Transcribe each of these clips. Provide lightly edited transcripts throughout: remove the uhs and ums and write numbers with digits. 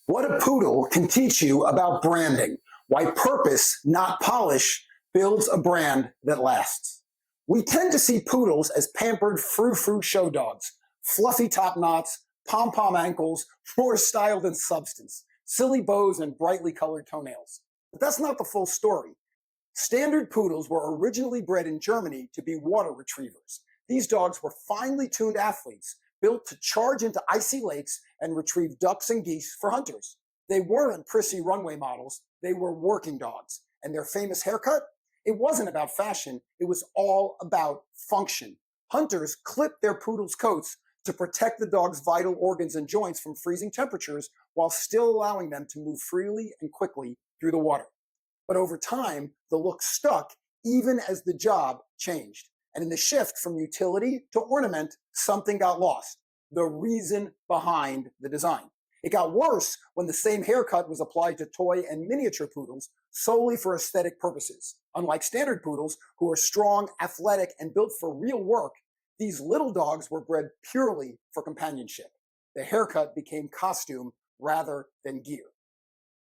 What a poodle can teach you about branding, why purpose, not polish, builds a brand that lasts. We tend to see poodles as pampered frou-frou show dogs, fluffy top knots, pom-pom ankles, more style than substance, silly bows and brightly colored toenails. But that's not the full story. Standard poodles were originally bred in Germany to be water retrievers. These dogs were finely tuned athletes built to charge into icy lakes and retrieve ducks and geese for hunters. They weren't prissy runway models, they were working dogs. And their famous haircut? It wasn't about fashion, it was all about function. Hunters clipped their poodles' coats to protect the dog's vital organs and joints from freezing temperatures while still allowing them to move freely and quickly through the water. But over time, the look stuck even as the job changed. And in the shift from utility to ornament, something got lost. The reason behind the design. It got worse when the same haircut was applied to toy and miniature poodles solely for aesthetic purposes. Unlike standard poodles, who are strong, athletic, and built for real work, these little dogs were bred purely for companionship. The haircut became costume rather than gear.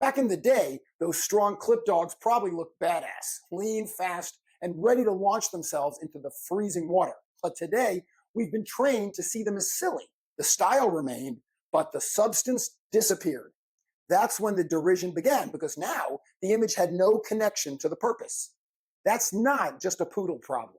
Back in the day, those strong clip dogs probably looked badass, lean, fast, and ready to launch themselves into the freezing water. But today, we've been trained to see them as silly. The style remained, but the substance disappeared. That's when the derision began, because now the image had no connection to the purpose. That's not just a poodle problem.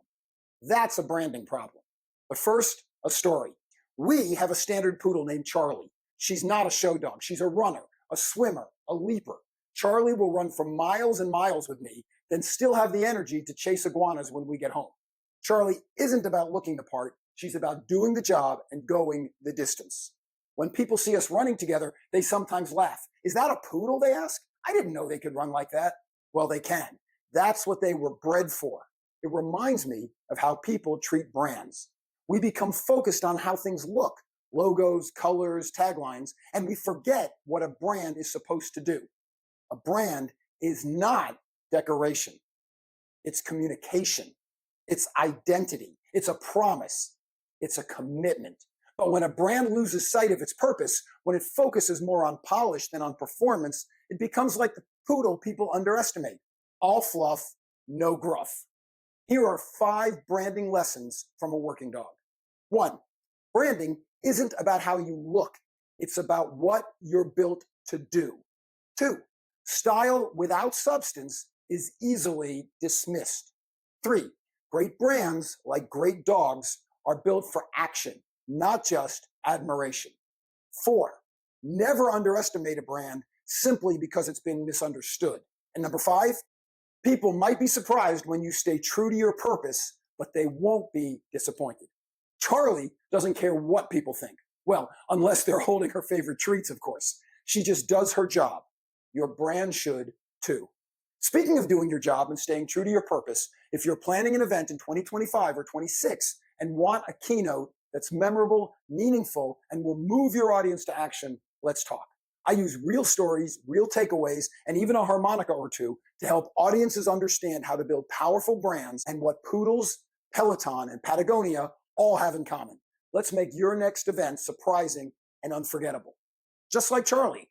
That's a branding problem. But first, a story. We have a standard poodle named Charlie. She's not a show dog. She's a runner, a swimmer, a leaper. Charlie will run for miles and miles with me, then still have the energy to chase iguanas when we get home. Charlie isn't about looking the part. She's about doing the job and going the distance. When people see us running together, they sometimes laugh. Is that a poodle, they ask? I didn't know they could run like that. Well, they can. That's what they were bred for. It reminds me of how people treat brands. We become focused on how things look, logos, colors, taglines, and we forget what a brand is supposed to do. A brand is not decoration. It's communication. It's identity. It's a promise. It's a commitment. But when a brand loses sight of its purpose, when it focuses more on polish than on performance, it becomes like the poodle people underestimate. All fluff, no gruff. Here are 5 branding lessons from a working dog. 1, branding isn't about how you look. It's about what you're built to do. 2, style without substance is easily dismissed. 3, great brands, like great dogs, are built for action, not just admiration. 4, never underestimate a brand simply because it's been misunderstood. And number 5, people might be surprised when you stay true to your purpose, but they won't be disappointed. Charlie doesn't care what people think. Well, unless they're holding her favorite treats, of course. She just does her job. Your brand should too. Speaking of doing your job and staying true to your purpose, if you're planning an event in 2025 or 26 and want a keynote that's memorable, meaningful, and will move your audience to action, let's talk. I use real stories, real takeaways, and even a harmonica or two to help audiences understand how to build powerful brands and what Poodles, Peloton, and Patagonia all have in common. Let's make your next event surprising and unforgettable. Just like Charlie.